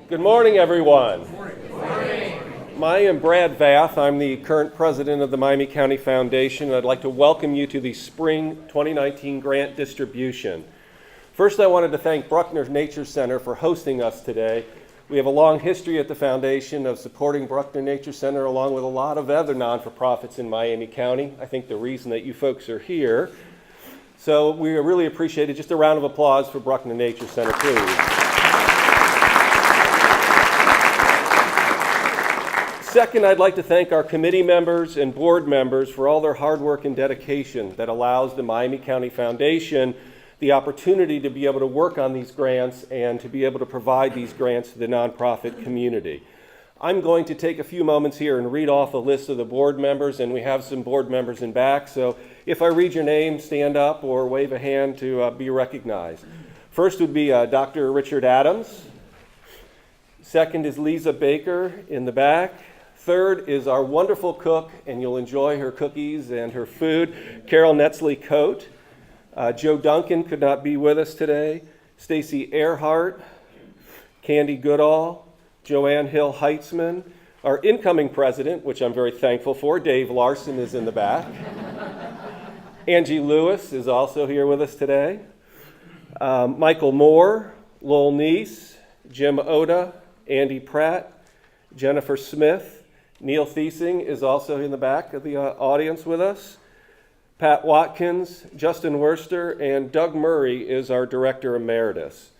Good morning, everyone. Good morning. Good morning. I am Brad Vath. I'm the current president of the Miami County Foundation. I'd like to welcome you to the Spring 2019 grant distribution. First, I wanted to thank Bruckner Nature Center for hosting us today. We have a long history at the foundation of supporting Bruckner Nature Center along with a lot of other non-for-profits in Miami County. I think the reason that you folks are here. So we really appreciate it. Just a round of applause for Bruckner Nature Center, please. Second, I'd like to thank our committee members and board members for all their hard work and dedication that allows the Miami County Foundation the opportunity to be able to work on these grants and to be able to provide these grants to the nonprofit community. I'm going to take a few moments here and read off a list of the board members, and we have some board members in back, so if I read your name, stand up or wave a hand to be recognized. First would be Dr. Richard Adams. Second is Lisa Baker in the back. Third is our wonderful cook, and you'll enjoy her cookies and her food, Carol Netzley-Coate. Joe Duncan could not be with us today. Stacy Earhart, Candy Goodall, Joanne Hill Heitzman. Our incoming president, which I'm very thankful for, Dave Larson, is in the back. Angie Lewis is also here with us today. Michael Moore, Lowell Neese, Jim Oda, Andy Pratt, Jennifer Smith. Neil Thiesing is also in the back of the audience with us. Pat Watkins, Justin Worster, and Doug Murray is our Director Emeritus.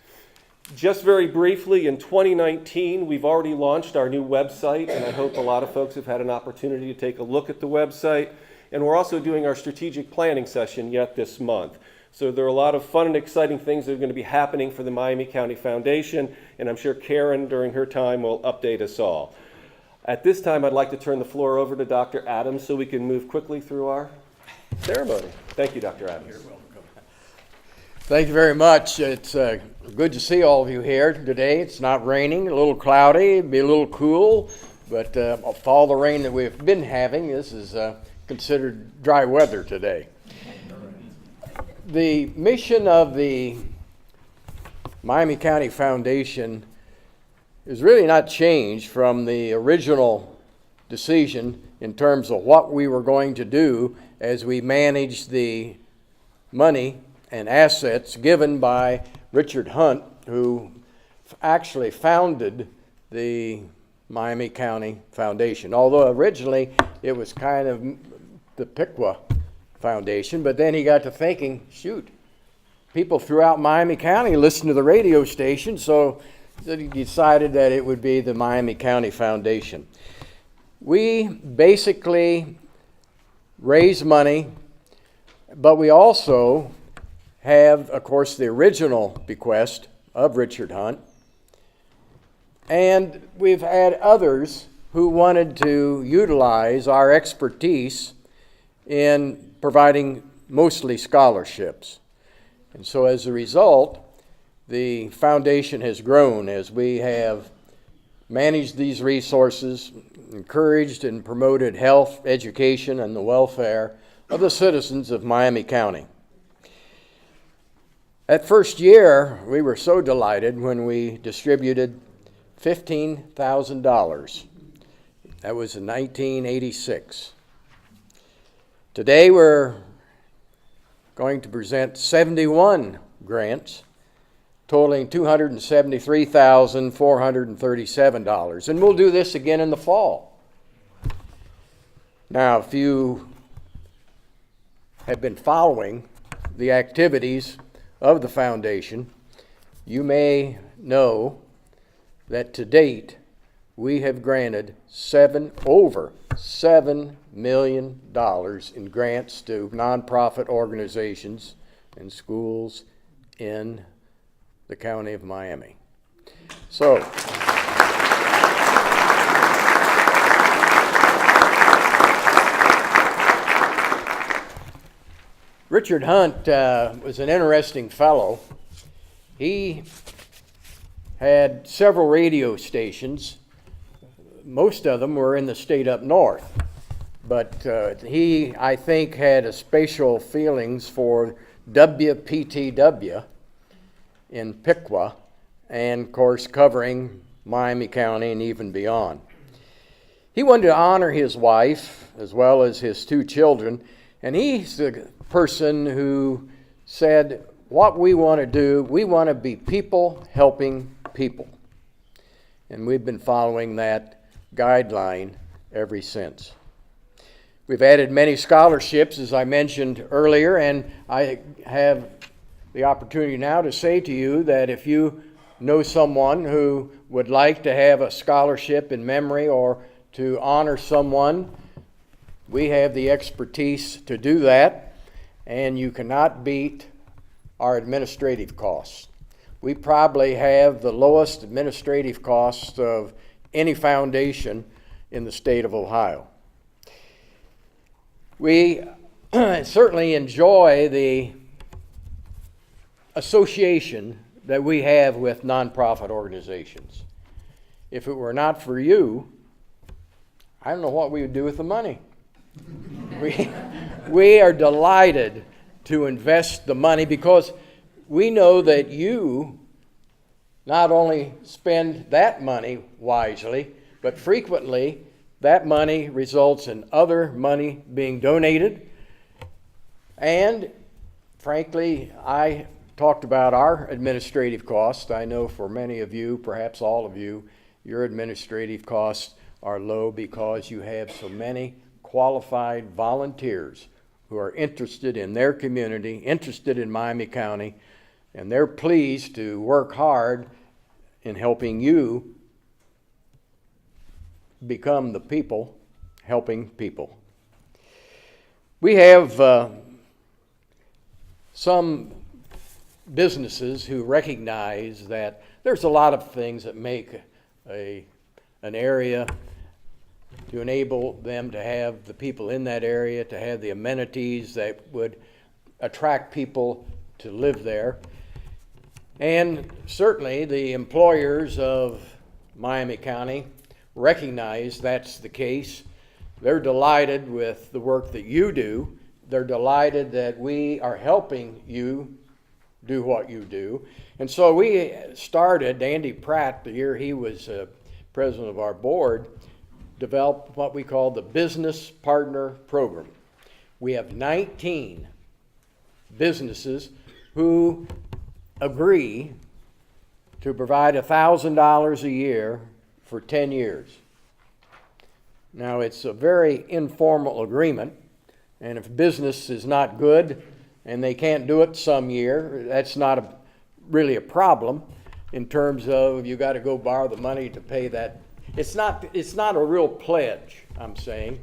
Just very briefly, in 2019, we've already launched our new website, and I hope a lot of folks have had an opportunity to take a look at the website. And we're also doing our strategic planning session yet this month. So there are a lot of fun and exciting things that are going to be happening for the Miami County Foundation, and I'm sure Karen, during her time, will update us all. At this time, I'd like to turn the floor over to Dr. Adams so we can move quickly through our ceremony. Thank you, Dr. Adams. You're welcome. Thank you very much. It's good to see all of you here today. It's not raining, a little cloudy, it'll be a little cool, but for all the rain that we've been having, this is considered dry weather today. The mission of the Miami County Foundation is really not changed from the original decision in terms of what we were going to do as we managed the money and assets given by Richard Hunt, who actually founded the Miami County Foundation. Although originally it was kind of the Piqua Foundation, but then he got to thinking, shoot, people throughout Miami County listen to the radio station, so he decided that it would be the Miami County Foundation. We basically raise money, but we also have, of course, the original bequest of Richard Hunt, and we've had others who wanted to utilize our expertise in providing mostly scholarships. And so as a result, the foundation has grown as we have managed these resources, encouraged and promoted health, education, and the welfare of the citizens of Miami County. That first year, we were so delighted when we distributed $15,000. That was in 1986. Today, we're going to present 71 grants totaling $273,437. And we'll do this again in the fall. Now, if you have been following the activities of the foundation, you may know that to date, we have granted over $7 million in grants to nonprofit organizations and schools in the county of Miami. So, Richard Hunt was an interesting fellow. He had several radio stations. Most of them were in the state up north. But he, I think, had a special feelings for WPTW in Piqua, and of course covering Miami County and even beyond. He wanted to honor his wife as well as his two children, and he's the person who said, what we want to do, we want to be people helping people. And we've been following that guideline ever since. We've added many scholarships, as I mentioned earlier, and I have the opportunity now to say to you that if you know someone who would like to have a scholarship in memory or to honor someone, we have the expertise to do that, and you cannot beat our administrative costs. We probably have the lowest administrative costs of any foundation in the state of Ohio. We certainly enjoy the association that we have with nonprofit organizations. If it were not for you, I don't know what we would do with the money. We are delighted to invest the money because we know that you not only spend that money wisely, but frequently that money results in other money being donated. And frankly, I talked about our administrative costs. I know for many of you, perhaps all of you, your administrative costs are low because you have so many qualified volunteers who are interested in their community, interested in Miami County, and they're pleased to work hard in helping you become the people helping people. We have some businesses who recognize that there's a lot of things that make an area to enable them to have the people in that area, to have the amenities that would attract people to live there. And certainly the employers of Miami County recognize that's the case. They're delighted with the work that you do. They're delighted that we are helping you do what you do. And so we started, Andy Pratt, the year he was president of our board, developed what we call the Business Partner Program. We have 19 businesses who agree to provide $1,000 a year for 10 years. Now, it's a very informal agreement, and if business is not good and they can't do it some year, that's not really a problem in terms of you got to go borrow the money to pay that. It's not a real pledge, I'm saying,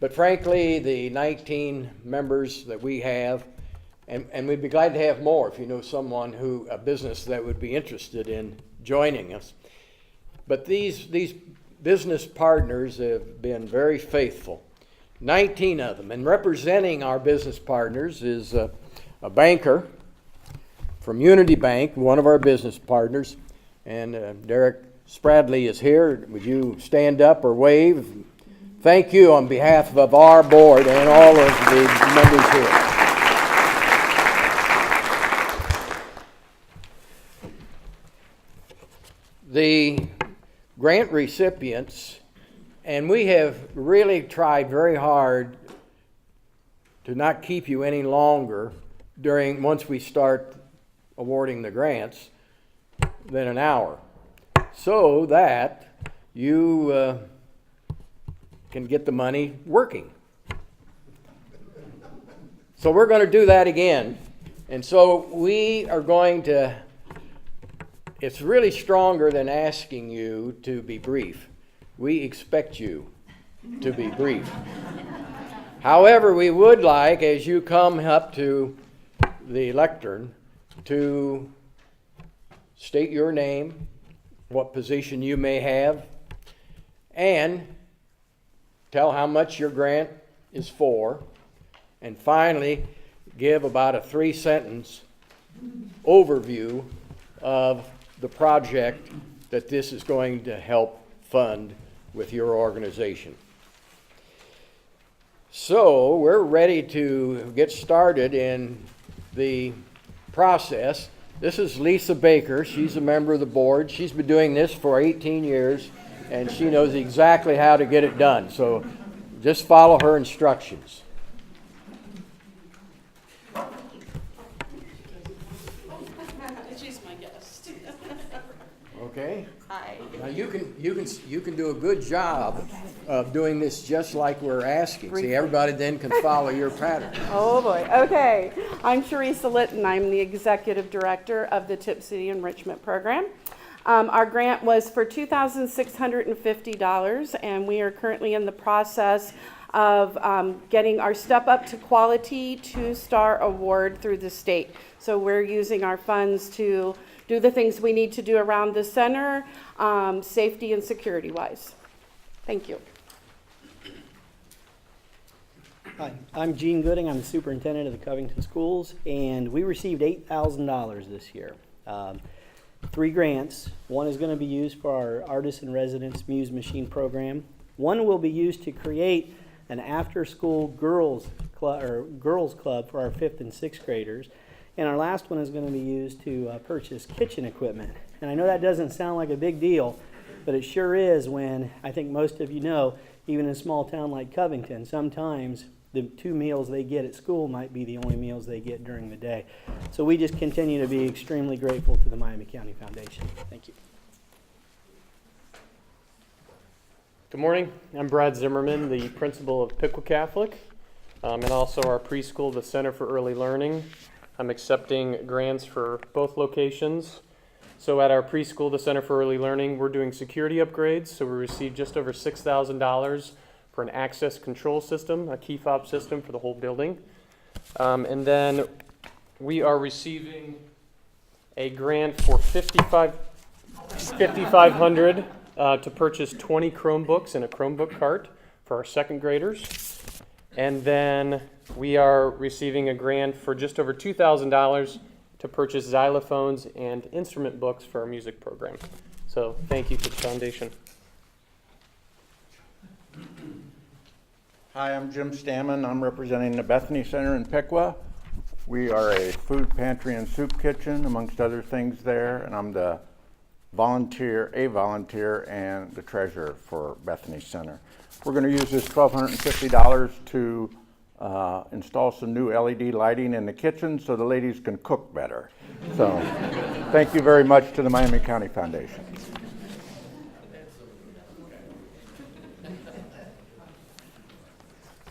but frankly, the 19 members that we have, and we'd be glad to have more if you know someone a business that would be interested in joining us. But these business partners have been very faithful, 19 of them. And representing our business partners is a banker from Unity Bank, one of our business partners. And Derek Spradley is here. Would you stand up or wave? Thank you on behalf of our board and all of the members here. The grant recipients, and we have really tried very hard to not keep you any longer once we start awarding the grants than an hour, so that you can get the money working. So we're going to do that again. And so we are going to, it's really stronger than asking you to be brief. We expect you to be brief. However, we would like, as you come up to the lectern, to state your name, what position you may have, and tell how much your grant is for, and finally give about a 3-sentence overview of the project that this is going to help fund with your organization. So we're ready to get started in the process. This is Lisa Baker. She's a member of the board. She's been doing this for 18 years, and she knows exactly how to get it done. So just follow her instructions. She's my guest. Okay? Hi. Now you can do a good job of doing this just like we're asking. See, everybody then can follow your pattern. Oh boy. Okay. I'm Teresa Litton. I'm the executive director of the Tipp City Enrichment program. Our grant was for $2,650, and we are currently in the process of getting our Step Up to Quality 2-star award through the state. So we're using our funds to do the things we need to do around the center, safety and security wise. Thank you. Hi, I'm Gene Gooding. I'm the superintendent of the Covington Schools, and we received $8,000 this year. 3 grants. One is going to be used for our Artists in Residence Muse Machine program. One will be used to create an after-school girls club for our 5th and 6th graders. And our last one is going to be used to purchase kitchen equipment. And I know that doesn't sound like a big deal, but it sure is when, I think most of you know, even in a small town like Covington, sometimes the 2 meals they get at school might be the only meals they get during the day. So we just continue to be extremely grateful to the Miami County Foundation. Thank you. Good morning. I'm Brad Zimmerman, the principal of Piqua Catholic, and also our preschool, the Center for Early Learning. I'm accepting grants for both locations. So at our preschool, the Center for Early Learning, we're doing security upgrades. So we received just over $6,000 for an access control system, a key fob system for the whole building. And then we are receiving a grant for $5,500 to purchase 20 Chromebooks and a Chromebook cart for our 2nd graders. And then we are receiving a grant for just over $2,000 to purchase xylophones and instrument books for our music program. So thank you to the foundation. Hi, I'm Jim Stammen. I'm representing the Bethany Center in Piqua. We are a food pantry and soup kitchen, amongst other things there, and I'm the volunteer and the treasurer for Bethany Center. We're going to use this $1,250 to install some new LED lighting in the kitchen so the ladies can cook better. So thank you very much to the Miami County Foundation.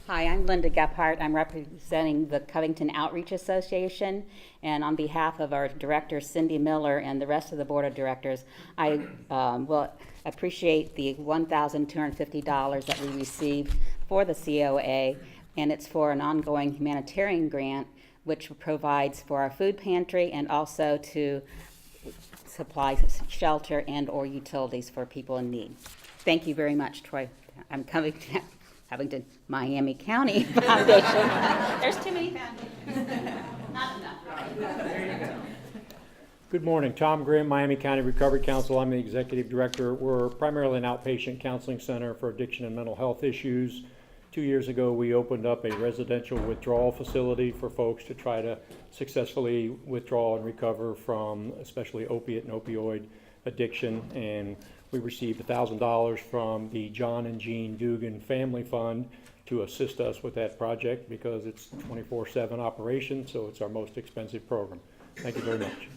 Hi, I'm Linda Gephardt. I'm representing the Covington Outreach Association, and on behalf of our director, Cindy Miller, and the rest of the board of directors, I will appreciate the $1,250 that we received for the COA, and it's for an ongoing humanitarian grant, which provides for our food pantry and also to supply shelter and or utilities for people in need. Thank you very much, Troy. I'm Covington Miami County Foundation. There's too many foundations. Not enough. Good morning. Tom Grimm, Miami County Recovery Council. I'm the executive director. We're primarily an outpatient counseling center for addiction and mental health issues. 2 years ago, we opened up a residential withdrawal facility for folks to try to successfully withdraw and recover from especially opiate and opioid addiction. And we received $1,000 from the John and Jean Dugan Family Fund to assist us with that project because it's 24/7 operation, so it's our most expensive program. Thank you very much.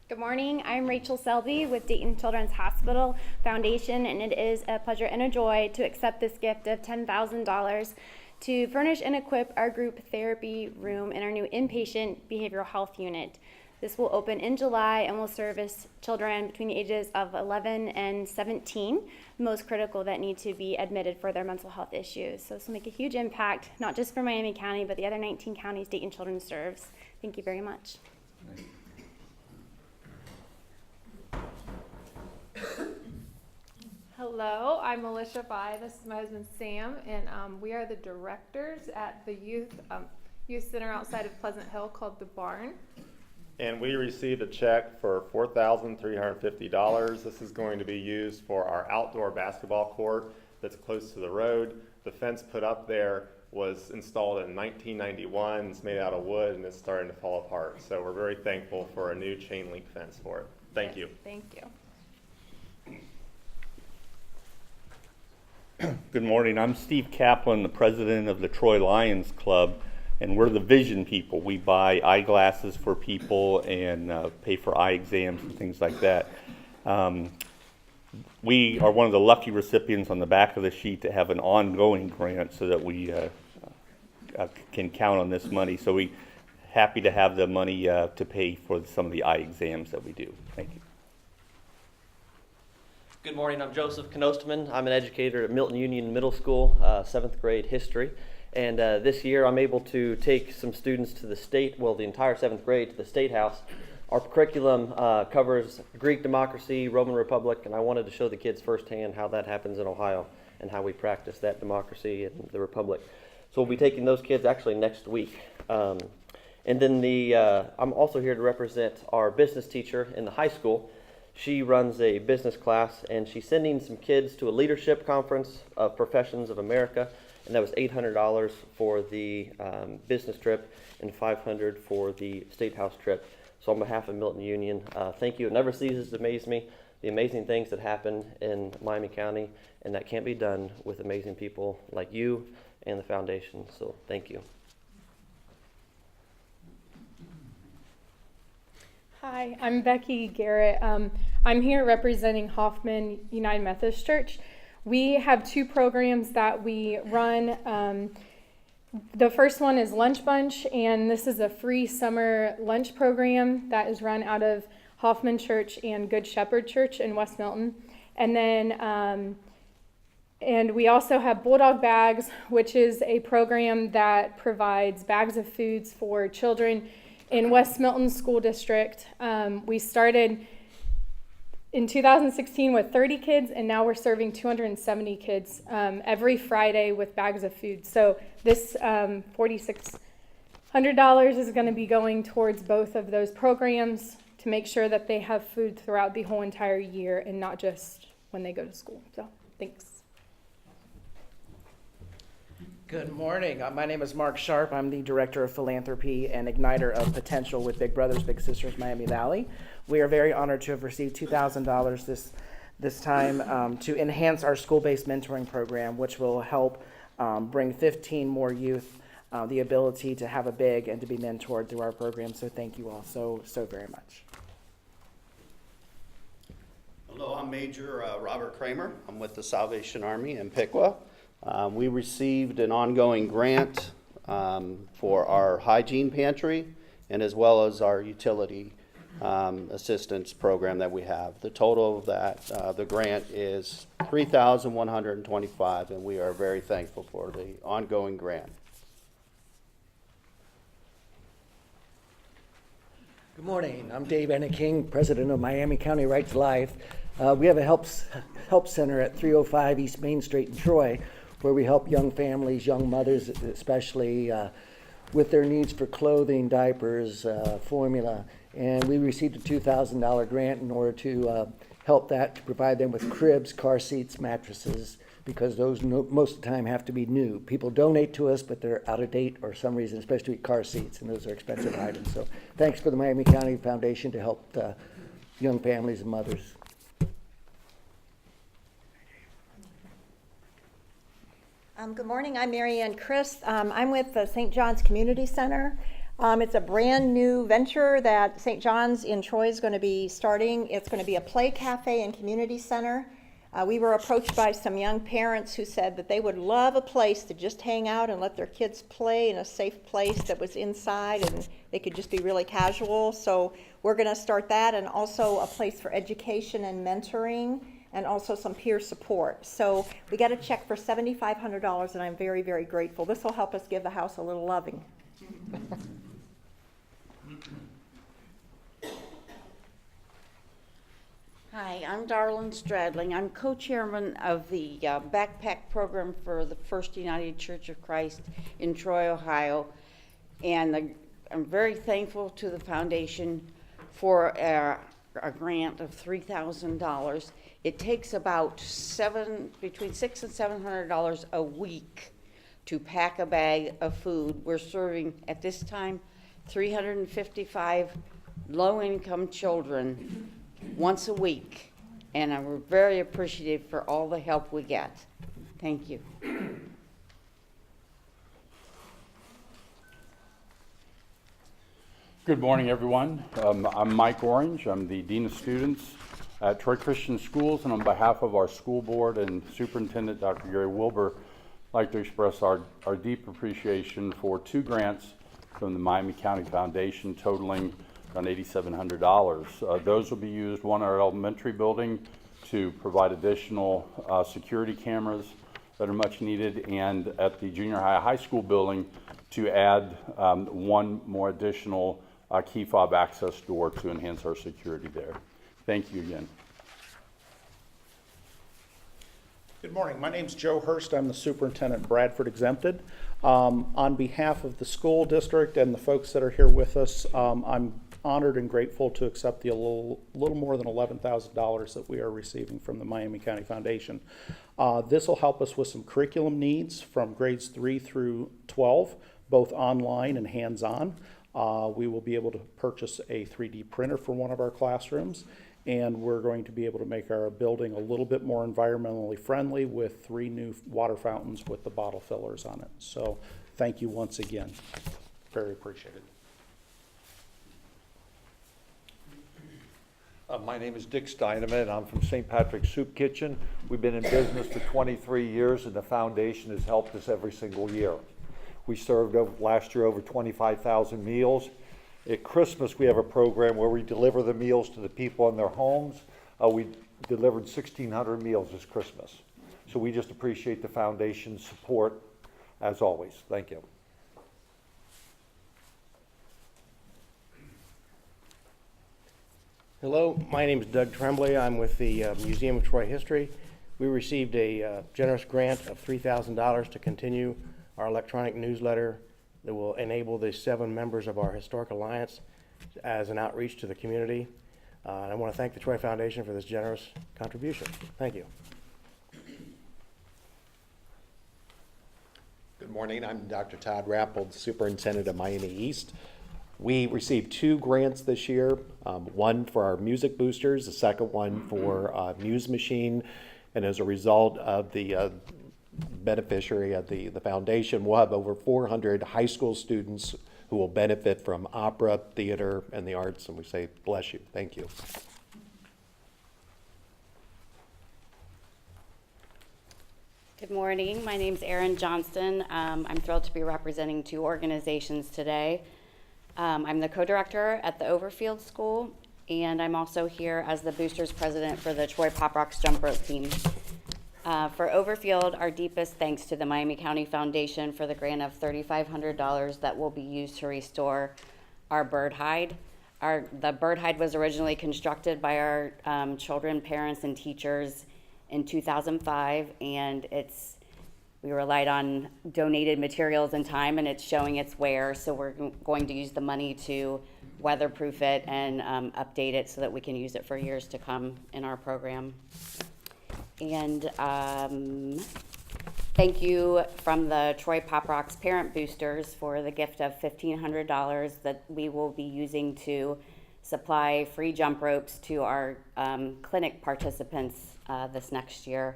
Good morning. I'm Rachel Selby with Dayton Children's Hospital Foundation, and it is a pleasure and a joy to accept this gift of $10,000 to furnish and equip our group therapy room in our new inpatient behavioral health unit. This will open in July and will service children between the ages of 11 and 17, most critical that need to be admitted for their mental health issues. So this will make a huge impact, not just for Miami County, but the other 19 counties Dayton Children's serves. Thank you very much. Hello, I'm Alicia Bai. This is my husband Sam, and we are the directors at the youth center outside of Pleasant Hill called The Barn. And we received a check for $4,350. This is going to be used for our outdoor basketball court that's close to the road. The fence put up there was installed in 1991. It's made out of wood and it's starting to fall apart. So we're very thankful for a new chain link fence for it. Thank you. Thank you. Good morning. I'm Steve Kaplan, the president of the Troy Lions Club, and we're the vision people. We buy eyeglasses for people and pay for eye exams and things like that. We are one of the lucky recipients on the back of the sheet to have an ongoing grant so that we can count on this money. So we're happy to have the money to pay for some of the eye exams that we do. Thank you. Good morning, I'm Joseph Knosterman. I'm an educator at Milton Union Middle School, 7th grade history. And this year I'm able to take some students to the state, well, the entire 7th grade to the State House. Our curriculum covers Greek democracy, Roman Republic, and I wanted to show the kids firsthand how that happens in Ohio and how we practice that democracy and the Republic. So we'll be taking those kids actually next week. And then I'm also here to represent our business teacher in the high school. She runs a business class, and she's sending some kids to a leadership conference of Professions of America, and that was $800 for the business trip and $500 for the State House trip. So on behalf of Milton Union, thank you. It never ceases to amaze me, the amazing things that happen in Miami County, and that can't be done with amazing people like you and the foundation. So thank you. Hi, I'm Becky Garrett. I'm here representing Hoffman United Methodist Church. We have two programs that we run. The first one is Lunch Bunch, and this is a free summer lunch program that is run out of Hoffman Church and Good Shepherd Church in West Milton. And then, and we also have Bulldog Bags, which is a program that provides bags of foods for children in West Milton School District. We started in 2016 with 30 kids, and now we're serving 270 kids every Friday with bags of food. So this $4,600 is going to be going towards both of those programs to make sure that they have food throughout the whole entire year and not just when they go to school. So thanks. Good morning. My name is Mark Sharp. I'm the Director of Philanthropy and Igniter of Potential with Big Brothers Big Sisters Miami Valley. We are very honored to have received $2,000 this time to enhance our school-based mentoring program, which will help bring 15 more youth the ability to have a big and to be mentored through our program. So thank you all so very much. Hello, I'm Major Robert Kramer. I'm with the Salvation Army in Piqua. We received an ongoing grant for our hygiene pantry and as well as our utility assistance program that we have. The total of that, the grant is $3,125, and we are very thankful for the ongoing grant. Good morning. I'm Dave Enneking, president of Miami County Right to Life. We have a help center at 305 East Main Street in Troy, where we help young families, young mothers especially, with their needs for clothing, diapers, formula. And we received a $2,000 grant in order to help that, to provide them with cribs, car seats, mattresses, because those most of the time have to be new. People donate to us, but they're out of date or some reason, especially car seats, and those are expensive items. So thanks for the Miami County Foundation to help young families and mothers. Good morning, I'm Mary Ann Chris. I'm with the St. John's Community Center. It's a brand new venture that St. John's in Troy is going to be starting. It's going to be a play cafe and community center. We were approached by some young parents who said that they would love a place to just hang out and let their kids play in a safe place that was inside and they could just be really casual. So we're going to start that, and also a place for education and mentoring, and also some peer support. So we got a check for $7,500, and I'm very, very grateful. This will help us give the house a little loving. Hi, I'm Darlene Stradling. I'm co-chairman of the backpack program for the First United Church of Christ in Troy, Ohio. And I'm very thankful to the foundation for a grant of $3,000. It takes about between $600 and $700 a week to pack a bag of food. We're serving, at this time, 355 low-income children once a week, and we're very appreciative for all the help we get. Thank you. Good morning, everyone. I'm Mike Orange. I'm the Dean of Students at Troy Christian Schools, and on behalf of our school board and Superintendent Dr. Gary Wilbur, I'd like to express our deep appreciation for 2 grants from the Miami County Foundation totaling around $8,700. Those will be used, one at our elementary building to provide additional security cameras that are much needed, and at the junior high school building to add one more additional key fob access door to enhance our security there. Thank you again. Good morning. My name's Joe Hurst. I'm the superintendent, Bradford Exempted. On behalf of the school district and the folks that are here with us, I'm honored and grateful to accept the little more than $11,000 that we are receiving from the Miami County Foundation. This will help us with some curriculum needs from grades 3 through 12, both online and hands-on. We will be able to purchase a 3D printer for one of our classrooms, and we're going to be able to make our building a little bit more environmentally friendly with 3 new water fountains with the bottle fillers on it. So thank you once again. Very appreciated. My name is Dick Steineman. I'm from St. Patrick's Soup Kitchen. We've been in business for 23 years, and the foundation has helped us every single year. We served last year over 25,000 meals. At Christmas, we have a program where we deliver the meals to the people in their homes. We delivered 1,600 meals this Christmas. So we just appreciate the foundation's support, as always. Thank you. Hello, my name is Doug Tremblay. I'm with the Museum of Troy History. We received a generous grant of $3,000 to continue our electronic newsletter that will enable the 7 members of our Historic Alliance as an outreach to the community. And I want to thank the Troy Foundation for this generous contribution. Thank you. Good morning. I'm Dr. Todd Rappold, Superintendent of Miami East. We received 2 grants this year, one for our music boosters, the second one for Muse Machine, and as a result of the beneficiary of the foundation, we'll have over 400 high school students who will benefit from opera, theater, and the arts, and we say bless you. Thank you. Good morning. My name's Erin Johnston. I'm thrilled to be representing 2 organizations today. I'm the co-director at the Overfield School, and I'm also here as the boosters president for the Troy Pop Rocks jump rope team. For Overfield, our deepest thanks to the Miami County Foundation for the grant of $3,500 that will be used to restore our bird hide. The bird hide was originally constructed by our children, parents, and teachers in 2005, and we relied on donated materials and time, and it's showing its wear, so we're going to use the money to weatherproof it and update it so that we can use it for years to come in our program. And thank you from the Troy Pop Rocks parent boosters for the gift of $1,500 that we will be using to supply free jump ropes to our clinic participants this next year.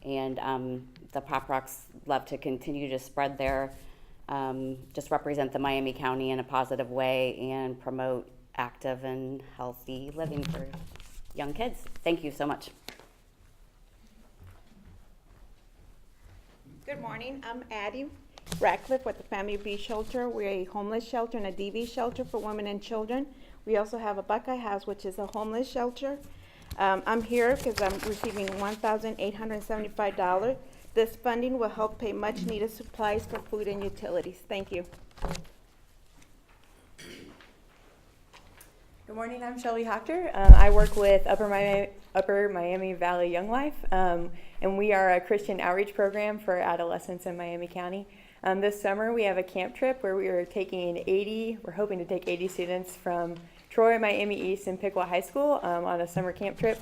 And the Pop Rocks love to continue to spread their, just represent the Miami County in a positive way and promote active and healthy living for young kids. Thank you so much. Good morning, I'm Addie Ratcliffe with the Family Bee Shelter. We're a homeless shelter and a DV shelter for women and children. We also have a Buckeye House, which is a homeless shelter. I'm here because I'm receiving $1,875. This funding will help pay much needed supplies for food and utilities. Thank you. Good morning, I'm Shelby Hochter. I work with Upper Miami Valley Young Life, and we are a Christian outreach program for adolescents in Miami County. This summer we have a camp trip where we're hoping to take 80 students from Troy, Miami East, and Piqua High School on a summer camp trip.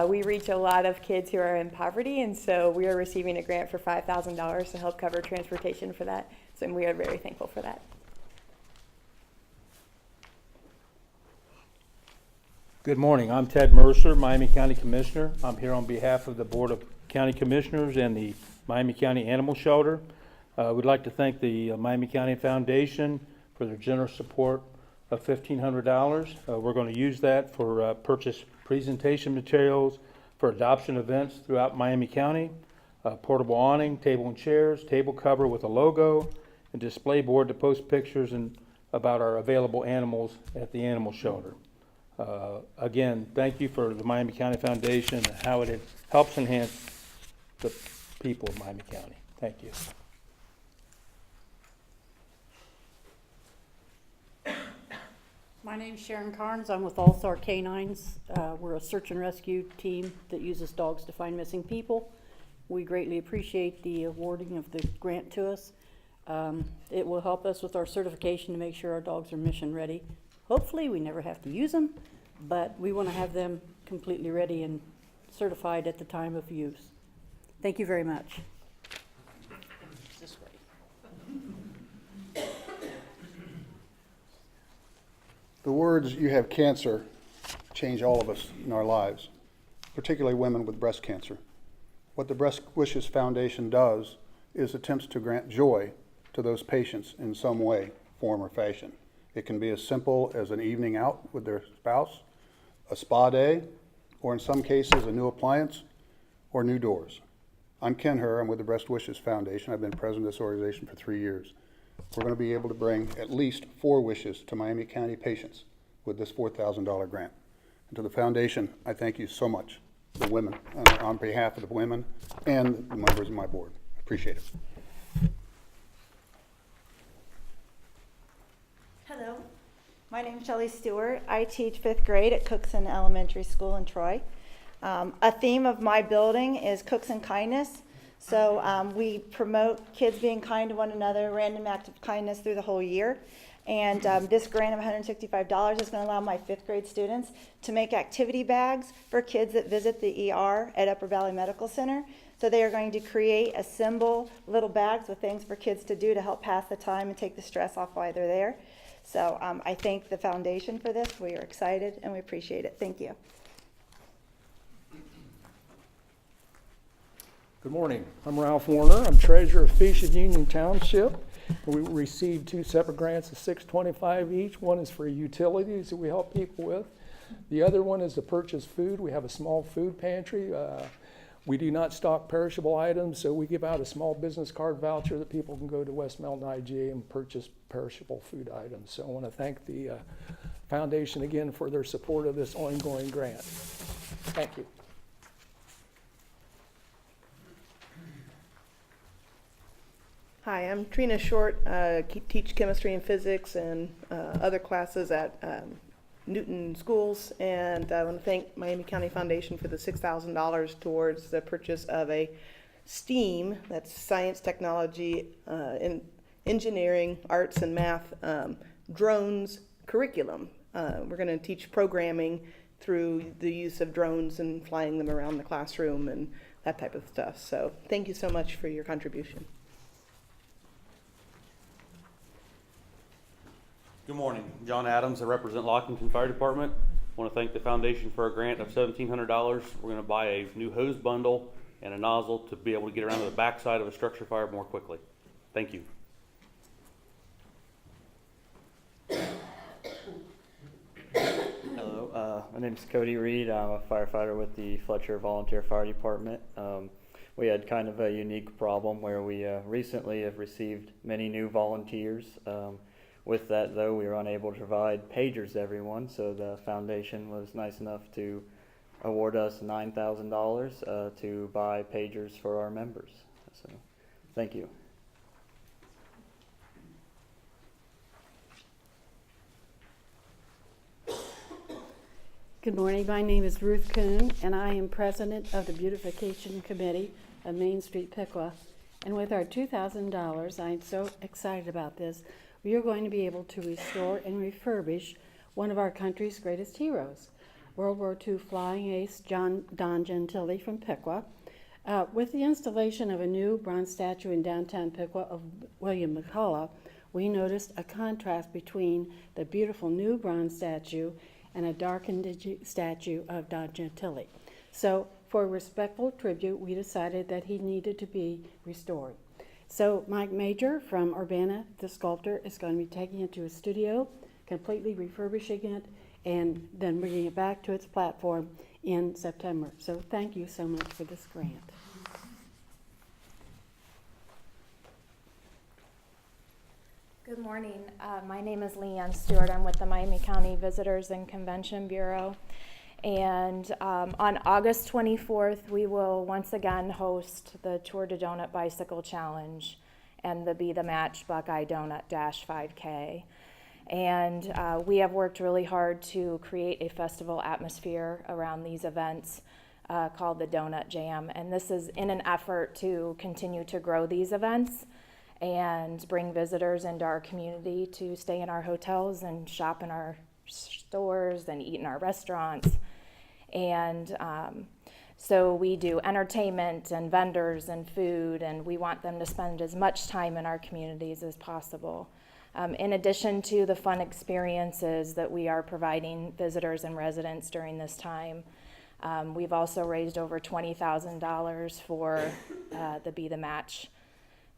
We reach a lot of kids who are in poverty, and so we are receiving a grant for $5,000 to help cover transportation for that. So we are very thankful for that. Good morning. I'm Ted Mercer, Miami County Commissioner. I'm here on behalf of the Board of County Commissioners and the Miami County Animal Shelter. We'd like to thank the Miami County Foundation for their generous support of $1,500. We're going to use that for purchase presentation materials for adoption events throughout Miami County, portable awning, table and chairs, table cover with a logo, and display board to post pictures and about our available animals at the animal shelter. Again, thank you for the Miami County Foundation and how it helps enhance the people of Miami County. Thank you. My name's Sharon Carnes. I'm with All Star Canines. We're a search and rescue team that uses dogs to find missing people. We greatly appreciate the awarding of the grant to us. It will help us with our certification to make sure our dogs are mission ready. Hopefully we never have to use them, but we want to have them completely ready and certified at the time of use. Thank you very much. This way. The words "you have cancer" change all of us in our lives, particularly women with breast cancer. What the Breast Wishes Foundation does is attempts to grant joy to those patients in some way, form, or fashion. It can be as simple as an evening out with their spouse, a spa day, or in some cases a new appliance or new doors. I'm Ken Herr. I'm with the Breast Wishes Foundation. I've been president of this organization for 3 years. We're going to be able to bring at least 4 wishes to Miami County patients with this $4,000 grant. And to the foundation, I thank you so much, the women, on behalf of the women and the members of my board. I appreciate it. Hello, my name is Shelley Stewart. I teach 5th grade at Cookson Elementary School in Troy. A theme of my building is Cookson Kindness. So we promote kids being kind to one another, random acts of kindness through the whole year. And this grant of $165 is going to allow my 5th grade students to make activity bags for kids that visit the ER at Upper Valley Medical Center. So they are going to create, assemble little bags with things for kids to do to help pass the time and take the stress off while they're there. So I thank the foundation for this. We are excited and we appreciate it. Thank you. Good morning. I'm Ralph Warner. I'm treasurer of Fuchsia Union Township. We received 2 separate grants of $625 each. One is for utilities that we help people with. The other one is to purchase food. We have a small food pantry. We do not stock perishable items, so we give out a small business card voucher that people can go to West Melton IGA and purchase perishable food items. So I want to thank the foundation again for their support of this ongoing grant. Thank you. Hi, I'm Trina Short. Teach chemistry and physics and other classes at Newton Schools, and I want to thank Miami County Foundation for the $6,000 towards the purchase of a STEAM, that's science, technology, engineering, arts, and math, drones curriculum. We're going to teach programming through the use of drones and flying them around the classroom and that type of stuff. So thank you so much for your contribution. Good morning. John Adams. I represent Lockport Fire Department. I want to thank the foundation for a grant of $1,700. We're going to buy a new hose bundle and a nozzle to be able to get around to the backside of a structure fire more quickly. Thank you. Hello, my name is Cody Reed. I'm a firefighter with the Fletcher Volunteer Fire Department. We had kind of a unique problem where we recently have received many new volunteers. With that, though, we were unable to provide pagers to everyone, so the foundation was nice enough to award us $9,000 to buy pagers for our members. So, thank you. Good morning. My name is Ruth Kuhn, and I am president of the Beautification Committee of Main Street, Piqua. And with our $2,000, I'm so excited about this. We are going to be able to restore and refurbish one of our country's greatest heroes. World War II flying ace Don Gentili from Piqua. With the installation of a new bronze statue in downtown Piqua of William McCullough, we noticed a contrast between the beautiful new bronze statue and a darkened statue of Don Gentili. So, for a respectful tribute, we decided that he needed to be restored. So, Mike Major from Urbana, the sculptor, is going to be taking it to his studio, completely refurbishing it, and then bringing it back to its platform in September. So, thank you so much for this grant. Good morning. My name is Leanne Stewart. I'm with the Miami County Visitors and Convention Bureau. And on August 24th, we will once again host the Tour de Donut Bicycle Challenge and the Be the Match Buckeye Donut Dash 5K. And we have worked really hard to create a festival atmosphere around these events called the Donut Jam. And this is in an effort to continue to grow these events and bring visitors into our community to stay in our hotels and shop in our stores and eat in our restaurants. And so we do entertainment and vendors and food, and we want them to spend as much time in our communities as possible. In addition to the fun experiences that we are providing visitors and residents during this time, we've also raised over $20,000 for the Be the Match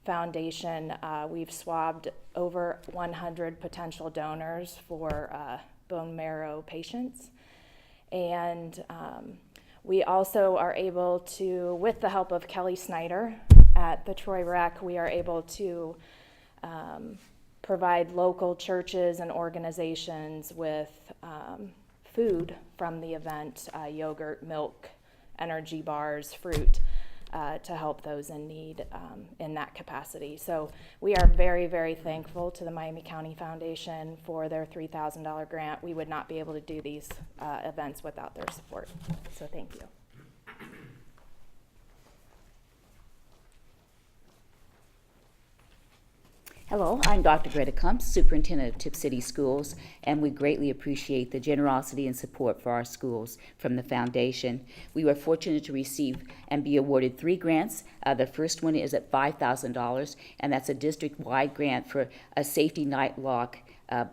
Foundation. We've swabbed over 100 potential donors for bone marrow patients. And we also are able to, with the help of Kelly Snyder at the Troy Rec, we are able to provide local churches and organizations with food from the event, yogurt, milk, energy bars, fruit, to help those in need in that capacity. So we are very, very thankful to the Miami County Foundation for their $3,000 grant. We would not be able to do these events without their support. So thank you. Hello, I'm Dr. Greta Kump, Superintendent of Tipp City Schools, and we greatly appreciate the generosity and support for our schools from the Foundation. We were fortunate to receive and be awarded 3 grants. The first one is at $5,000, and that's a district-wide grant for a safety night lock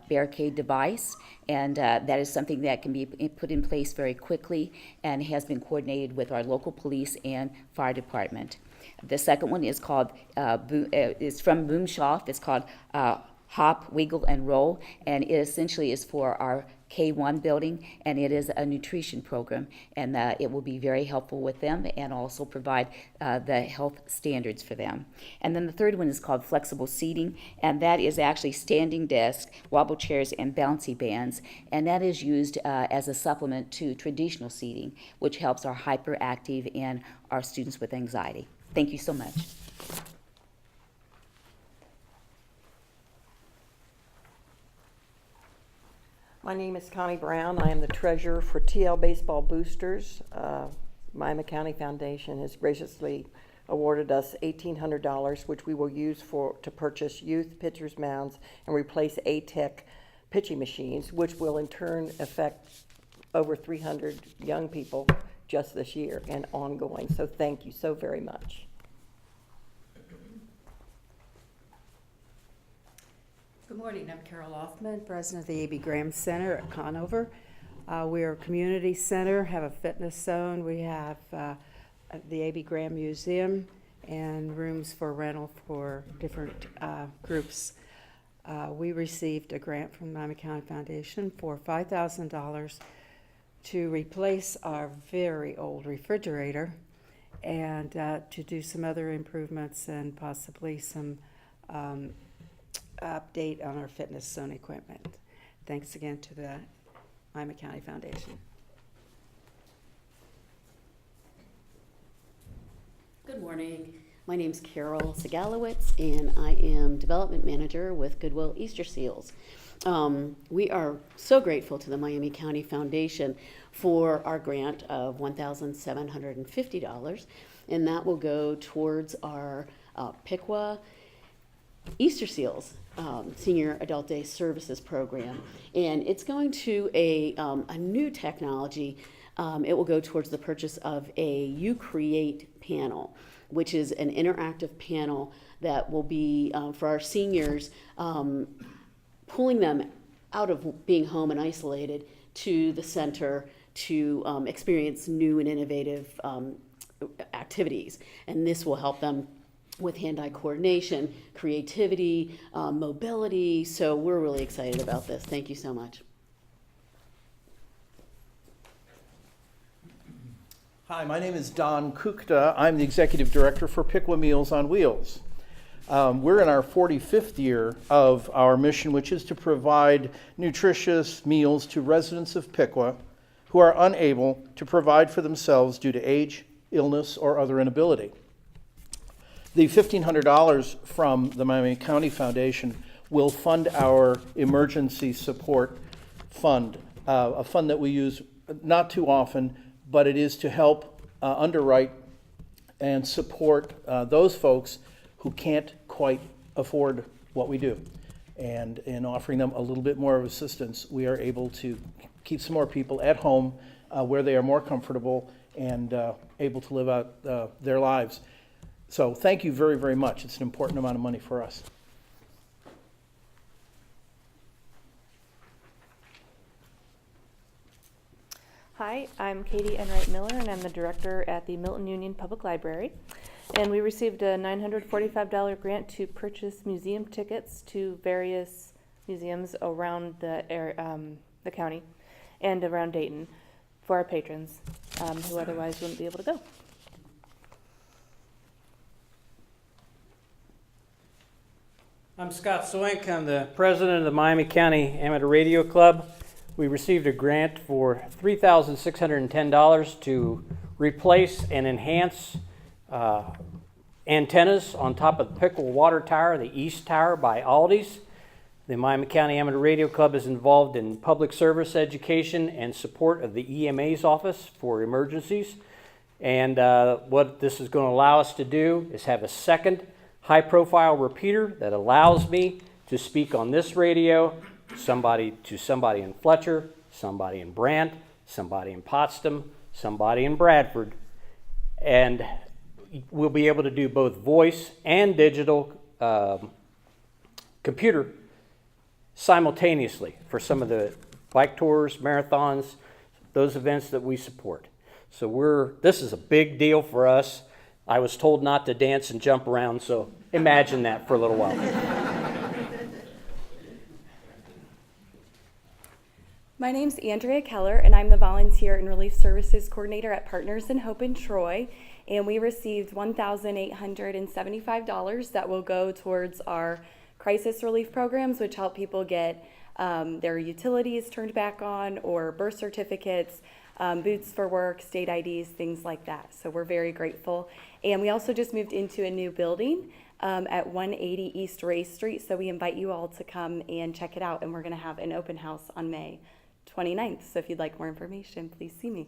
barricade device, and that is something that can be put in place very quickly and has been coordinated with our local police and fire department. The second one is called, is from Boomshoff. It's called Hop, Wiggle, and Roll, and it essentially is for our K-1 building, and it is a nutrition program, and it will be very helpful with them and also provide the health standards for them. And then the third one is called Flexible Seating, and that is actually standing desks, wobble chairs, and bouncy bands, and that is used as a supplement to traditional seating, which helps our hyperactive and our students with anxiety. Thank you so much. My name is Connie Brown. I am the treasurer for TL Baseball Boosters. Miami County Foundation has graciously awarded us $1,800, which we will use to purchase youth pitchers' mounds and replace ATEC pitching machines, which will in turn affect over 300 young people just this year and ongoing. So thank you so very much. Good morning, I'm Carol Hoffman, president of the A.B. Graham Center at Conover. We are a community center, have a fitness zone. We have the A.B. Graham Museum and rooms for rental for different groups. We received a grant from the Miami County Foundation for $5,000 to replace our very old refrigerator and to do some other improvements and possibly some update on our fitness zone equipment. Thanks again to the Miami County Foundation. Good morning. My name is Carol Segalowitz, and I am Development Manager with Goodwill Easter Seals. We are so grateful to the Miami County Foundation for our grant of $1,750, and that will go towards our Piqua Easter Seals Senior Adult Day Services Program, and it's going to a new technology. It will go towards the purchase of a You Create panel, which is an interactive panel that will be for our seniors, pulling them out of being home and isolated to the center to experience new and innovative activities. And this will help them with hand-eye coordination, creativity, mobility. So we're really excited about this. Thank you so much. Hi, my name is Don Kukta. I'm the Executive Director for Piqua Meals on Wheels. We're in our 45th year of our mission, which is to provide nutritious meals to residents of Piqua who are unable to provide for themselves due to age, illness, or other inability. The $1,500 from the Miami County Foundation will fund our emergency support fund, a fund that we use not too often, but it is to help underwrite and support those folks who can't quite afford what we do. And in offering them a little bit more of assistance, we are able to keep some more people at home where they are more comfortable and able to live out their lives. So thank you very, very much. It's an important amount of money for us. Hi, I'm Katie Enright Miller, and I'm the director at the Milton Union Public Library. And we received a $945 grant to purchase museum tickets to various museums around the county and around Dayton for our patrons who otherwise wouldn't be able to go. I'm Scott Soink. I'm the president of the Miami County Amateur Radio Club. We received a grant for $3,610 to replace and enhance antennas on top of the Piqua Water Tower, the East Tower by Aldi's. The Miami County Amateur Radio Club is involved in public service education and support of the EMA's office for emergencies. And what this is going to allow us to do is have a second high-profile repeater that allows me to speak on this radio to somebody in Fletcher, somebody in Brant, somebody in Potsdam, somebody in Bradford. And we'll be able to do both voice and digital computer simultaneously for some of the bike tours, marathons, those events that we support. So this is a big deal for us. I was told not to dance and jump around, so imagine that for a little while. My name's Andrea Keller, and I'm the Volunteer and Relief Services Coordinator at Partners in Hope in Troy. And we received $1,875 that will go towards our crisis relief programs, which help people get their utilities turned back on, or birth certificates, boots for work, state IDs, things like that. So we're very grateful. And we also just moved into a new building at 180 East Ray Street. So we invite you all to come and check it out. And we're going to have an open house on May 29th. So if you'd like more information, please see me.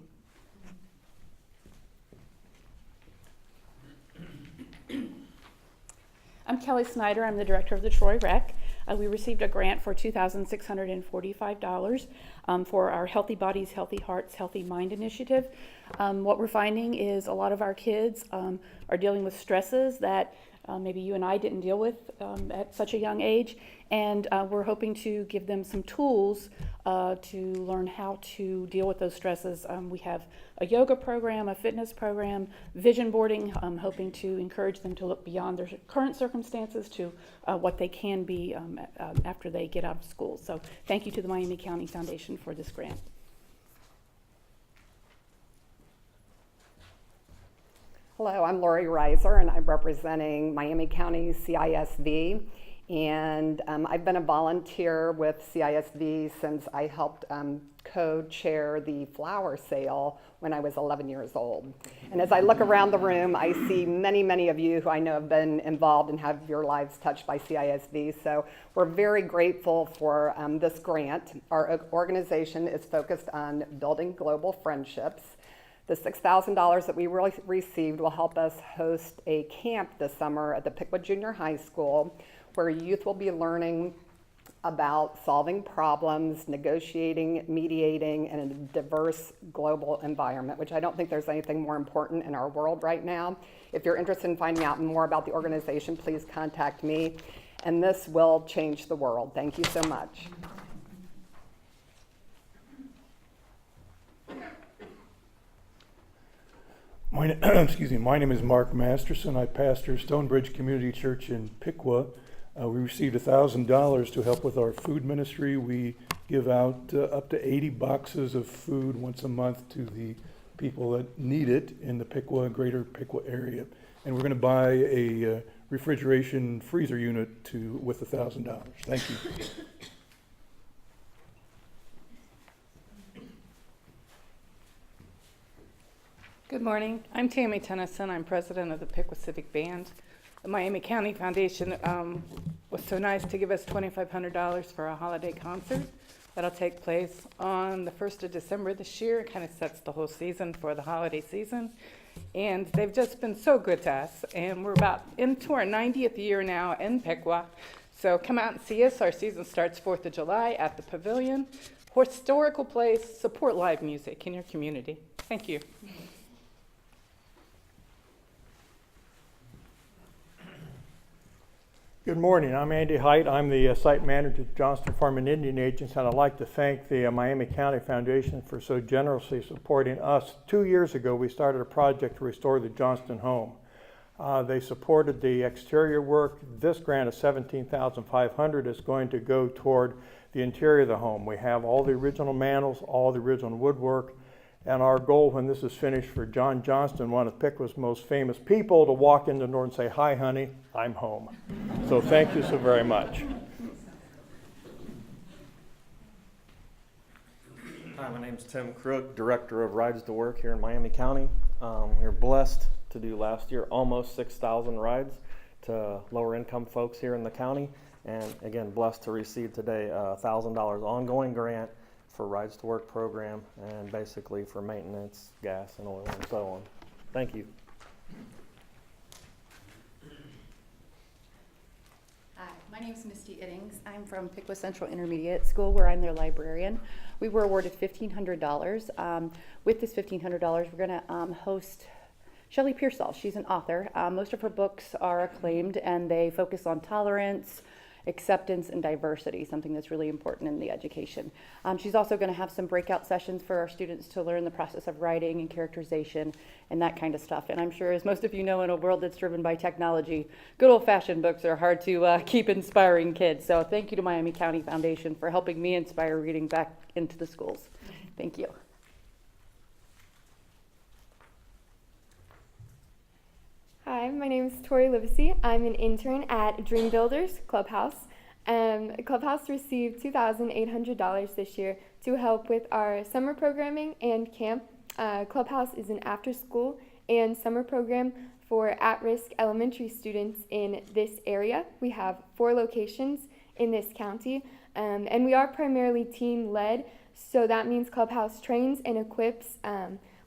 I'm Kelly Snyder. I'm the director of the Troy Rec. We received a grant for $2,645 for our Healthy Bodies, Healthy Hearts, Healthy Mind initiative. What we're finding is a lot of our kids are dealing with stresses that maybe you and I didn't deal with at such a young age, and we're hoping to give them some tools to learn how to deal with those stresses. We have a yoga program, a fitness program, vision boarding, hoping to encourage them to look beyond their current circumstances to what they can be after they get out of school. So thank you to the Miami County Foundation for this grant. Hello, I'm Lori Reiser, and I'm representing Miami County CISV. And I've been a volunteer with CISV since I helped co-chair the flower sale when I was 11 years old. And as I look around the room, I see many, many of you who I know have been involved and have your lives touched by CISV. So we're very grateful for this grant. Our organization is focused on building global friendships. The $6,000 that we received will help us host a camp this summer at the Piqua Junior High School, where youth will be learning about solving problems, negotiating, mediating in a diverse global environment, which I don't think there's anything more important in our world right now. If you're interested in finding out more about the organization, please contact me, and this will change the world. Thank you so much. My name is Mark Masterson. I pastor Stonebridge Community Church in Piqua. We received $1,000 to help with our food ministry. We give out up to 80 boxes of food once a month to the people that need it in the Piqua, greater Piqua area. And we're going to buy a refrigeration freezer unit with $1,000. Thank you. Good morning. I'm Tammy Tennyson. I'm president of the Piqua Civic Band. The Miami County Foundation was so nice to give us $2,500 for a holiday concert that'll take place on the 1st of December this year. It kind of sets the whole season for the holiday season. And they've just been so good to us. And we're about into our 90th year now in Piqua. So come out and see us. Our season starts 4th of July at the Pavilion. Historical place, support live music in your community. Thank you. Good morning. I'm Andy Height. I'm the site manager at Johnston Farm and Indian Agents, and I'd like to thank the Miami County Foundation for so generously supporting us. 2 years ago, we started a project to restore the Johnston Home. They supported the exterior work. This grant of $17,500 is going to go toward the interior of the home. We have all the original mantels, all the original woodwork, and our goal when this is finished for John Johnston, one of Piqua's most famous people, to walk in the door and say, "Hi, honey, I'm home." So thank you so very much. Hi, my name's Tim Crook, Director of Rides to Work here in Miami County. We were blessed to do last year almost 6,000 rides to lower income folks here in the county. And again, blessed to receive today a $1,000 ongoing grant for Rides to Work program and basically for maintenance, gas and oil and so on. Thank you. Hi, my name is Misty Iddings. I'm from Piqua Central Intermediate School where I'm their librarian. We were awarded $1,500. With this $1,500, we're going to host Shelley Pearsall. She's an author. Most of her books are acclaimed and they focus on tolerance, acceptance, and diversity, something that's really important in the education. She's also going to have some breakout sessions for our students to learn the process of writing and characterization and that kind of stuff. And I'm sure, as most of you know, in a world that's driven by technology, good old-fashioned books are hard to keep inspiring kids. So thank you to Miami County Foundation for helping me inspire reading back into the schools. Thank you. Hi, my name is Tori Livesey. I'm an intern at Dream Builders Clubhouse. Clubhouse received $2,800 this year to help with our summer programming and camp. Clubhouse is an after-school and summer program for at-risk elementary students in this area. We have 4 locations in this county, and we are primarily team-led, so that means Clubhouse trains and equips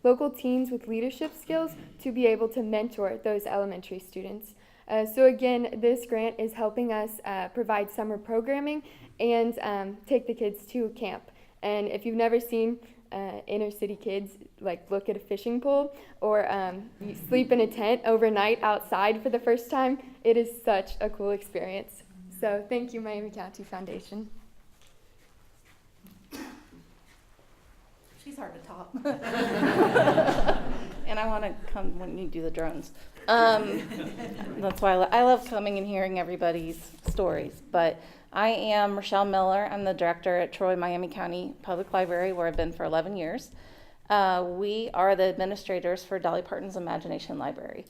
local teens with leadership skills to be able to mentor those elementary students. So again, this grant is helping us provide summer programming and take the kids to camp. And if you've never seen inner city kids like look at a fishing pole or you sleep in a tent overnight outside for the first time, it is such a cool experience. So thank you, Miami County Foundation. She's hard to top. And I want to come when you do the drones. That's why I love coming and hearing everybody's stories. But I am Rochelle Miller. I'm the director at Troy Miami County Public Library, where I've been for 11 years. We are the administrators for Dolly Parton's Imagination Library.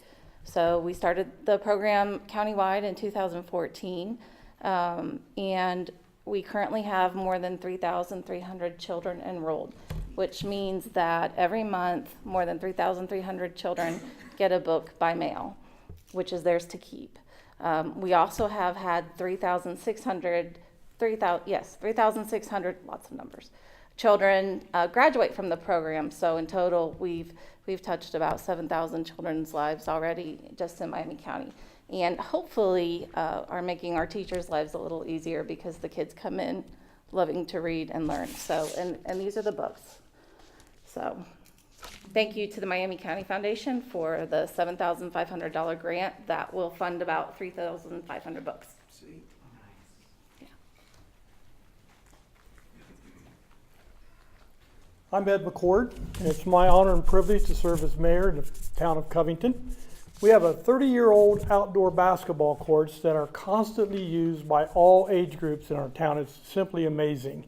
So we started the program countywide in 2014, and we currently have more than 3,300 children enrolled, which means that every month more than 3,300 children get a book by mail, which is theirs to keep. We also have had 3,600, lots of numbers, children graduate from the program. So in total, we've touched about 7,000 children's lives already just in Miami County. and hopefully are making our teachers' lives a little easier because the kids come in loving to read and learn. So, and these are the books. So thank you to the Miami County Foundation for the $7,500 grant that will fund about 3,500 books. I'm Ed McCord, and it's my honor and privilege to serve as mayor in the town of Covington. We have a 30-year-old outdoor basketball courts that are constantly used by all age groups in our town. It's simply amazing.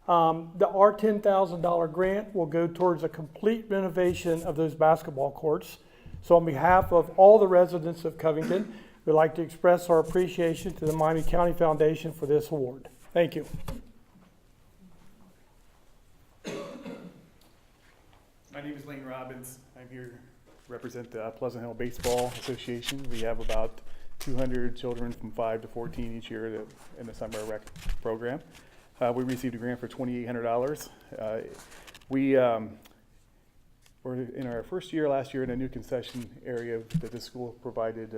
Our $10,000 grant will go towards a complete renovation of those basketball courts. So on behalf of all the residents of Covington, we'd like to express our appreciation to the Miami County Foundation for this award. Thank you. My name is Lane Robbins. I'm here to represent the Pleasant Hill Baseball Association. We have about 200 children from 5 to 14 each year in the summer rec program. We received a grant for $2,800. We were in our first year last year in a new concession area that the school provided.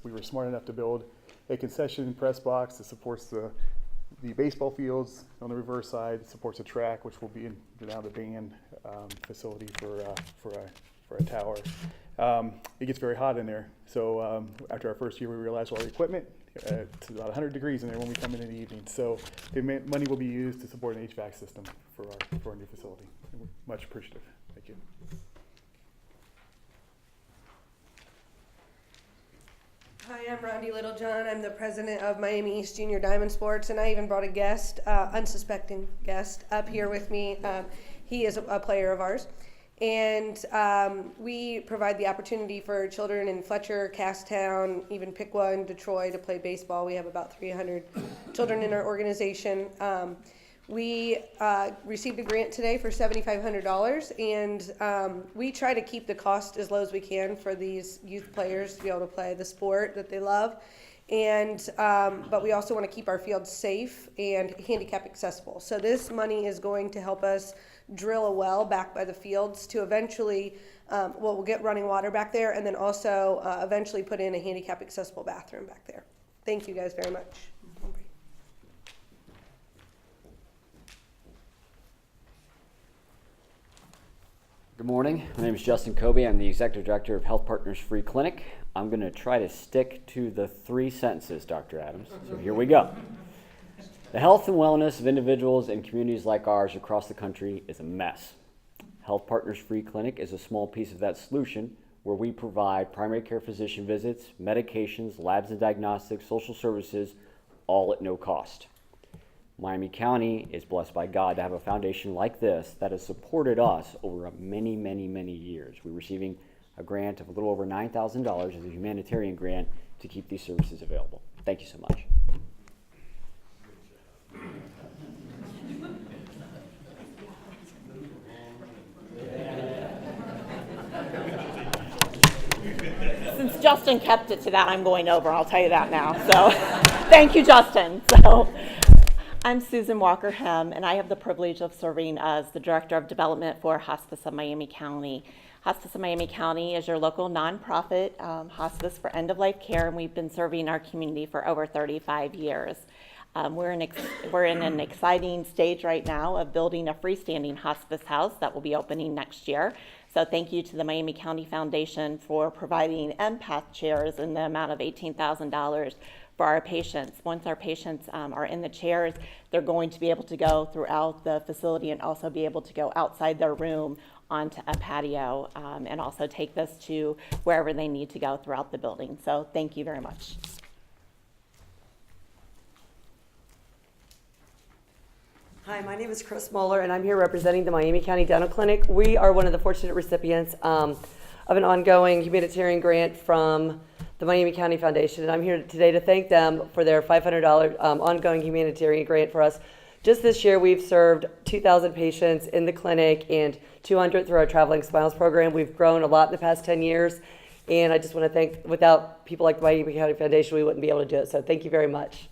We were smart enough to build a concession press box that supports the baseball fields on the reverse side, supports a track, which will be in now the band facility for a tower. It gets very hot in there, so after our first year, we realized all the equipment. It's about 100 degrees in there when we come in the evening. So the money will be used to support an HVAC system for our new facility. We're much appreciative. Thank you. Hi, I'm Rondi Littlejohn. I'm the president of Miami East Junior Diamond Sports, and I even brought a guest, unsuspecting guest, up here with me. He is a player of ours. And we provide the opportunity for children in Fletcher, Casstown, even Piqua and Detroit to play baseball. We have about 300 children in our organization. We received a grant today for $7,500, and we try to keep the cost as low as we can for these youth players to be able to play the sport that they love. And but we also want to keep our fields safe and handicap accessible. So this money is going to help us drill a well back by the fields to eventually, we'll get running water back there, and then also eventually put in a handicap accessible bathroom back there. Thank you guys very much. Good morning. My name is Justin Kobe. I'm the Executive Director of Health Partners Free Clinic. I'm going to try to stick to the 3 sentences, Dr. Adams. So here we go. The health and wellness of individuals and communities like ours across the country is a mess. Health Partners Free Clinic is a small piece of that solution, where we provide primary care physician visits, medications, labs and diagnostics, social services, all at no cost. Miami County is blessed by God to have a foundation like this that has supported us over many, many, many years. We're receiving a grant of a little over $9,000 as a humanitarian grant to keep these services available. Thank you so much. Since Justin kept it to that, I'm going over, I'll tell you that now. So thank you, Justin. So I'm Susan Walker-Hem, and I have the privilege of serving as the Director of Development for Hospice of Miami County. Hospice of Miami County is your local nonprofit hospice for end-of-life care, and we've been serving our community for over 35 years. We're in an exciting stage right now of building a freestanding hospice house that will be opening next year. So thank you to the Miami County Foundation for providing empath chairs in the amount of $18,000 for our patients. Once our patients are in the chairs, they're going to be able to go throughout the facility and also be able to go outside their room onto a patio and also take this to wherever they need to go throughout the building. So thank you very much. Hi, my name is Chris Muller, and I'm here representing the Miami County Dental Clinic. We are one of the fortunate recipients of an ongoing humanitarian grant from the Miami County Foundation, and I'm here today to thank them for their $500 ongoing humanitarian grant for us. Just this year, we've served 2,000 patients in the clinic and 200 through our Traveling Smiles program. We've grown a lot in the past 10 years, and I just want to thank, without people like the Miami County Foundation, we wouldn't be able to do it, so thank you very much.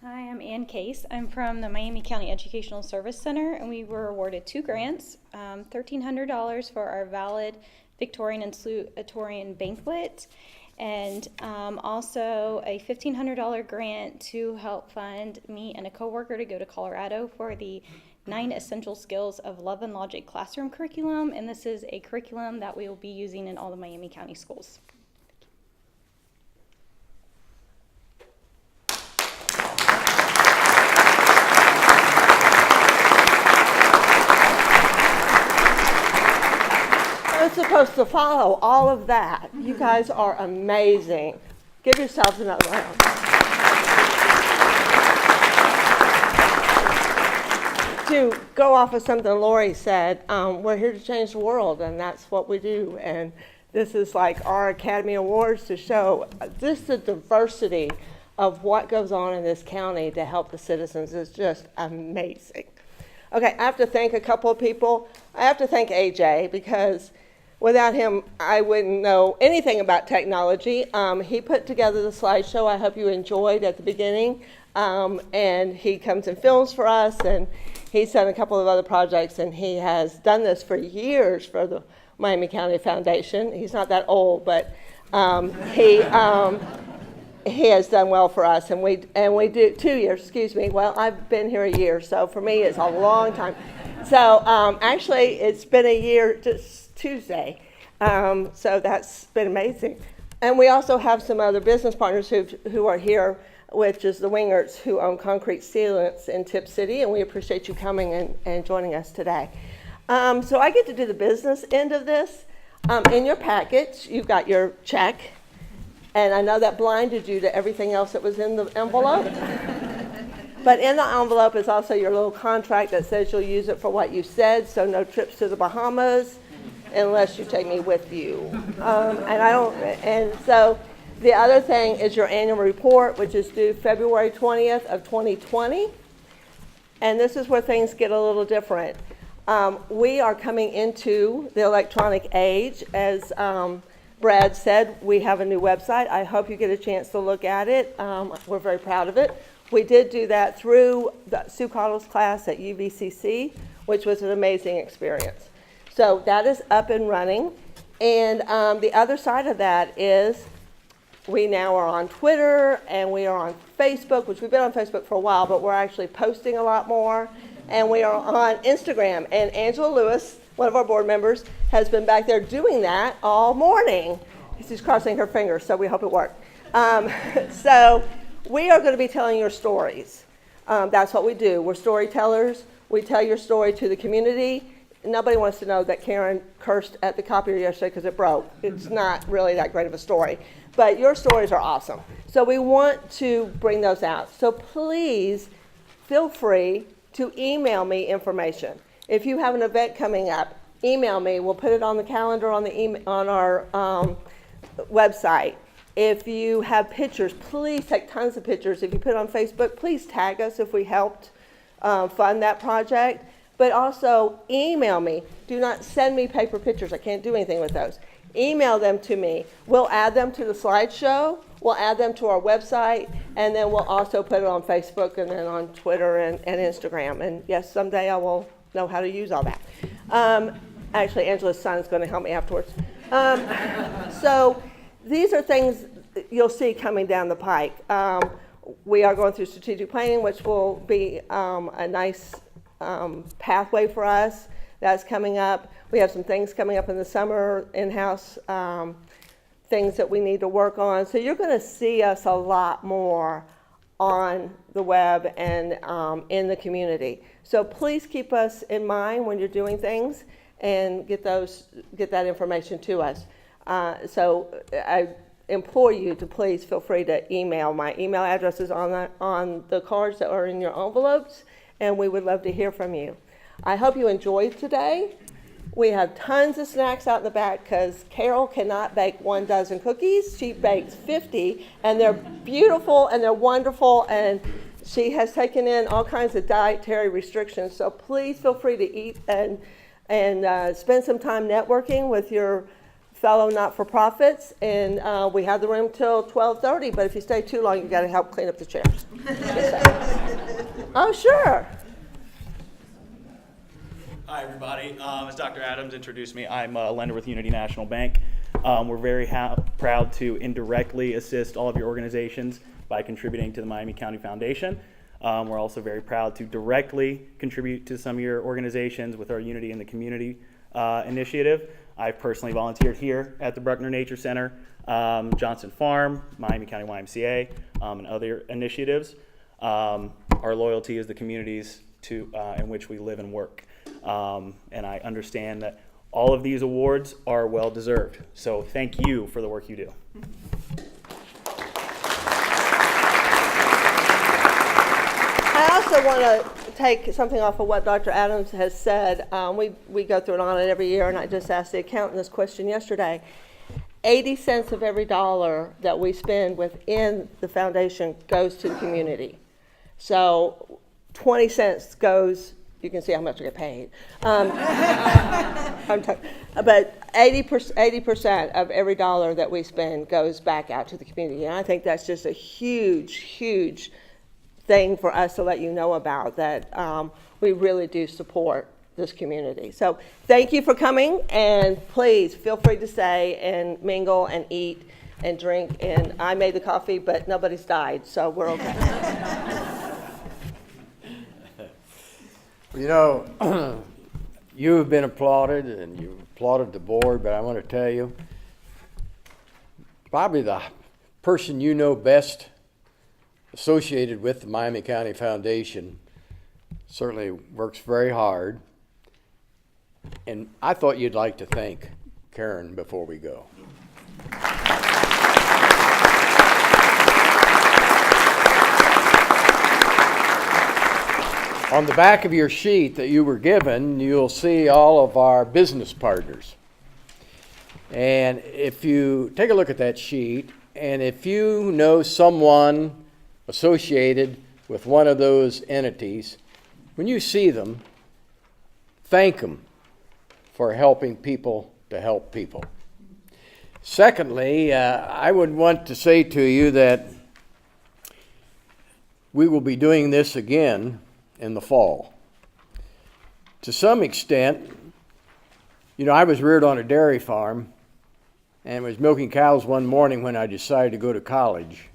Hi, I'm Ann Case. I'm from the Miami County Educational Service Center, and we were awarded 2 grants, $1,300 for our valid Victorian and Salutatorian banquet, and also a $1,500 grant to help fund me and a coworker to go to Colorado for the 9 Essential Skills of Love and Logic classroom curriculum, and this is a curriculum that we will be using in all the Miami County schools. It's supposed to follow all of that. You guys are amazing. Give yourselves another round. To go off of something Lori said, we're here to change the world, and that's what we do. And this is like our Academy Awards to show just the diversity of what goes on in this county to help the citizens is just amazing. Okay, I have to thank a couple of people. I have to thank AJ because without him, I wouldn't know anything about technology. He put together the slideshow I hope you enjoyed at the beginning. And he comes and films for us, and he's done a couple of other projects, and he has done this for years for the Miami County Foundation. He's not that old, but he has done well for us, and we do 2 years, excuse me. Well, I've been here a year, so for me it's a long time. So actually it's been a year just Tuesday, so that's been amazing. And we also have some other business partners who are here, which is the Wingerts, who own concrete sealants in Tipp City, and we appreciate you coming and joining us today. So I get to do the business end of this. In your package, you've got your check, and I know that blinded you to everything else that was in the envelope. But in the envelope is also your little contract that says you'll use it for what you said, so no trips to the Bahamas unless you take me with you. And so the other thing is your annual report, which is due February 20th of 2020. And this is where things get a little different. We are coming into the electronic age. As Brad said, we have a new website. I hope you get a chance to look at it. We're very proud of it. We did do that through Sue Cottle's class at UVCC, which was an amazing experience. So that is up and running. And the other side of that is we now are on Twitter and we are on Facebook, which we've been on Facebook for a while, but we're actually posting a lot more. And we are on Instagram. And Angela Lewis, one of our board members, has been back there doing that all morning. She's crossing her fingers, so we hope it worked. So we are going to be telling your stories. That's what we do. We're storytellers. We tell your story to the community. Nobody wants to know that Karen cursed at the copier yesterday because it broke. It's not really that great of a story. But your stories are awesome. So we want to bring those out. So please feel free to email me information. If you have an event coming up, email me. We'll put it on the calendar on our website. If you have pictures, please take tons of pictures. If you put it on Facebook, please tag us if we helped fund that project. But also email me. Do not send me paper pictures. I can't do anything with those. Email them to me. We'll add them to the slideshow. We'll add them to our website. And then we'll also put it on Facebook and then on Twitter and Instagram. And yes, someday I will know how to use all that. Actually, Angela's son is going to help me afterwards. So these are things you'll see coming down the pike. We are going through strategic planning, which will be a nice pathway for us. That's coming up. We have some things coming up in the summer, in-house things that we need to work on. So you're going to see us a lot more on the web and in the community. So please keep us in mind when you're doing things and get that information to us. So I implore you to please feel free to email. My email address is on the cards that are in your envelopes, and we would love to hear from you. I hope you enjoyed today. We have tons of snacks out in the back because Carol cannot bake 1 dozen cookies. She bakes 50, and they're beautiful and they're wonderful, and she has taken in all kinds of dietary restrictions. So please feel free to eat and spend some time networking with your fellow not-for-profits. And we have the room till 12:30, but if you stay too long, you got to help clean up the chairs. Oh, sure. Hi, everybody. As Dr. Adams introduced me, I'm a lender with Unity National Bank. We're very proud to indirectly assist all of your organizations by contributing to the Miami County Foundation. We're also very proud to directly contribute to some of your organizations with our Unity in the Community initiative. I've personally volunteered here at the Bruckner Nature Center, Johnston Farm, Miami County YMCA, and other initiatives. Our loyalty is the communities in which we live and work. And I understand that all of these awards are well deserved. So thank you for the work you do. I also want to take something off of what Dr. Adams has said. We go through an audit every year, and I just asked the accountant this question yesterday. 80 cents of every dollar that we spend within the foundation goes to the community. So 20 cents goes, you can see how much I get paid. But 80% of every dollar that we spend goes back out to the community. And I think that's just a huge, huge thing for us to let you know about, that we really do support this community. So thank you for coming, and please feel free to stay and mingle and eat and drink. And I made the coffee, but nobody's died, so we're okay. You know, you have been applauded, and you've applauded the board, but I want to tell you, probably the person you know best associated with the Miami County Foundation certainly works very hard. And I thought you'd like to thank Karen before we go. On the back of your sheet that you were given, you'll see all of our business partners. And if you take a look at that sheet, and if you know someone associated with one of those entities, when you see them, thank them for helping people to help people. Secondly, I would want to say to you that we will be doing this again in the fall. To some extent, you know, I was reared on a dairy farm and was milking cows one morning when I decided to go to college.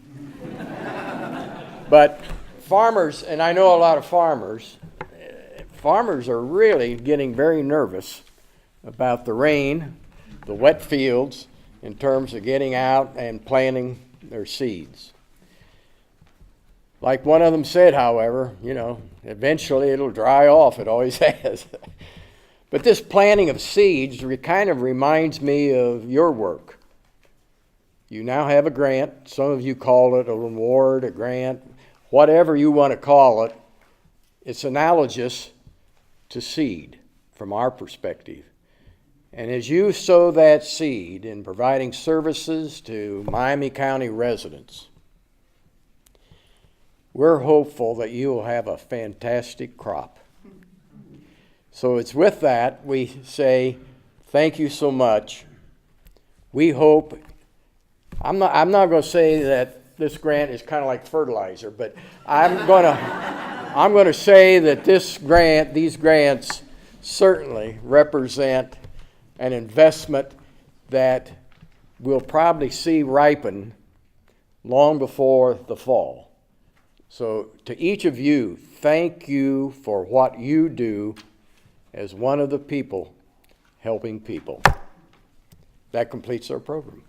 But farmers, and I know a lot of farmers are really getting very nervous about the rain, the wet fields, in terms of getting out and planting their seeds. Like one of them said, however, you know, eventually it'll dry off. It always has. But this planting of seeds kind of reminds me of your work. You now have a grant. Some of you call it a reward, a grant, whatever you want to call it. It's analogous to seed from our perspective. And as you sow that seed in providing services to Miami County residents, we're hopeful that you will have a fantastic crop. So it's with that we say thank you so much. We hope, I'm not going to say that this grant is kind of like fertilizer, but I'm going to say that these grants certainly represent an investment that we'll probably see ripen long before the fall. So to each of you, thank you for what you do as one of the people helping people. That completes our program.